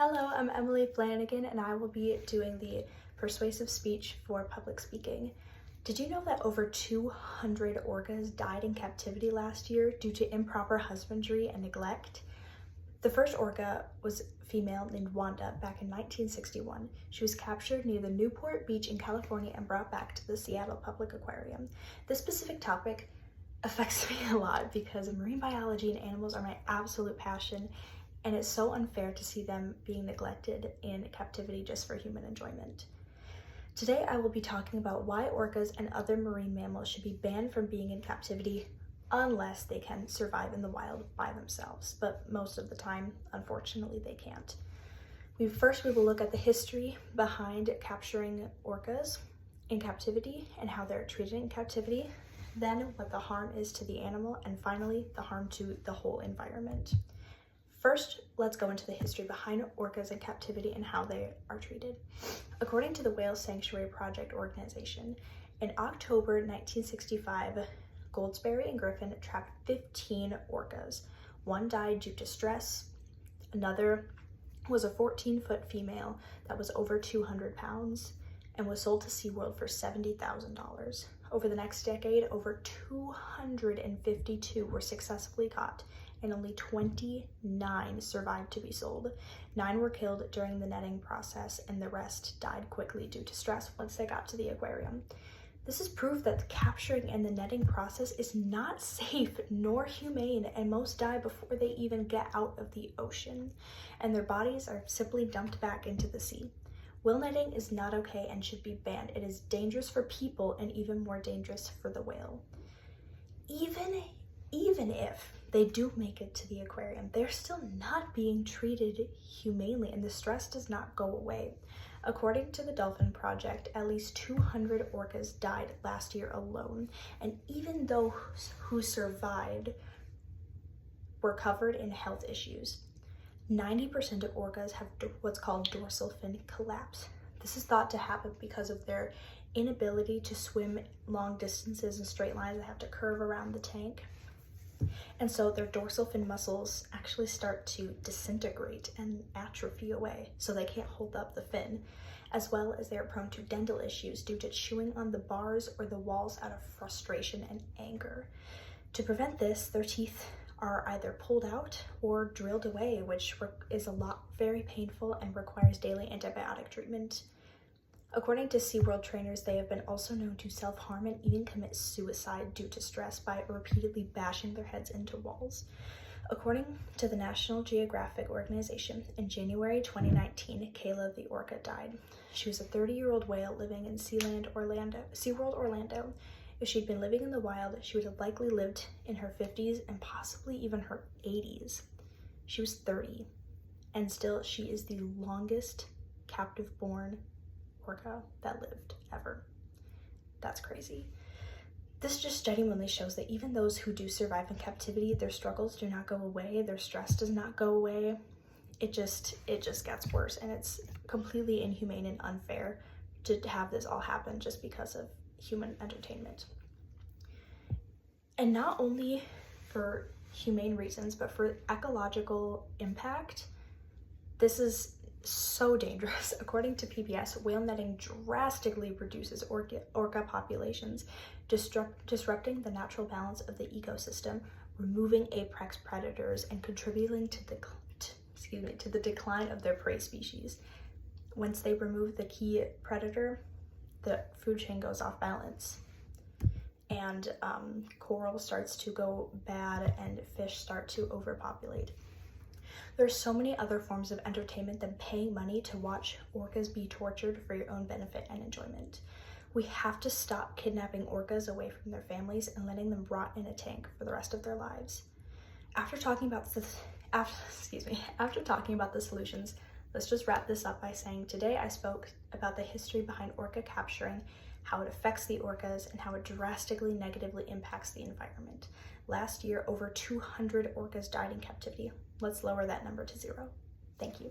Hello, I'm Emily Flanagan and I will be doing the persuasive speech for public speaking. Did you know that over 200 orcas died in captivity last year due to improper husbandry and neglect? The first orca was female named Wanda back in 1961. She was captured near the Newport Beach in California and brought back to the Seattle Public Aquarium. This specific topic affects me a lot because marine biology and animals are my absolute passion, and it's so unfair to see them being neglected in captivity just for human enjoyment. Today I will be talking about why orcas and other marine mammals should be banned from being in captivity unless they can survive in the wild by themselves, but most of the time, unfortunately, they can't. First, we will look at the history behind capturing orcas in captivity and how they're treated in captivity, then what the harm is to the animal, and finally, the harm to the whole environment. First, let's go into the history behind orcas in captivity and how they are treated. According to the Whale Sanctuary Project organization, in October 1965, Goldsberry and Griffin trapped 15 orcas. One died due to stress. Another was a 14-foot female that was over 200 pounds and was sold to SeaWorld for $70,000. Over the next decade, over 252 were successfully caught, and only 29 survived to be sold. 9 were killed during the netting process, and the rest died quickly due to stress once they got to the aquarium. This is proof that the capturing and the netting process is not safe nor humane, and most die before they even get out of the ocean, and their bodies are simply dumped back into the sea. Whale netting is not okay and should be banned. It is dangerous for people and even more dangerous for the whale. Even if they do make it to the aquarium, they're still not being treated humanely, and the stress does not go away. According to the Dolphin Project, at least 200 orcas died last year alone, and even those who survived were covered in health issues. 90% of orcas have what's called dorsal fin collapse. This is thought to happen because of their inability to swim long distances in straight lines. They have to curve around the tank. And so their dorsal fin muscles actually start to disintegrate and atrophy away, so they can't hold up the fin, as well as they are prone to dental issues due to chewing on the bars or the walls out of frustration and anger. To prevent this, their teeth are either pulled out or drilled away, which is very painful and requires daily antibiotic treatment. According to SeaWorld trainers, they have been also known to self-harm and even commit suicide due to stress by repeatedly bashing their heads into walls. According to the National Geographic organization, in January 2019, Kayla the orca died. She was a 30-year-old whale living in SeaWorld Orlando. If she'd been living in the wild, she would have likely lived in her 50s and possibly even her 80s. She was 30, and still she is the longest captive-born orca that lived ever. That's crazy. This just genuinely shows that even those who do survive in captivity, their struggles do not go away, their stress does not go away. It just gets worse, and it's completely inhumane and unfair to have this all happen just because of human entertainment. And not only for humane reasons, but for ecological impact, this is so dangerous. According to PBS, whale netting drastically reduces orca populations, disrupting the natural balance of the ecosystem, removing apex predators, and contributing to the decline of their prey species. Once they remove the key predator, the food chain goes off balance, and coral starts to go bad and fish start to overpopulate. There's so many other forms of entertainment than paying money to watch orcas be tortured for your own benefit and enjoyment. We have to stop kidnapping orcas away from their families and letting them rot in a tank for the rest of their lives. After talking about the solutions, let's just wrap this up by saying today I spoke about the history behind orca capturing, how it affects the orcas, and how it drastically negatively impacts the environment. Last year, over 200 orcas died in captivity. Let's lower that number to 0. Thank you.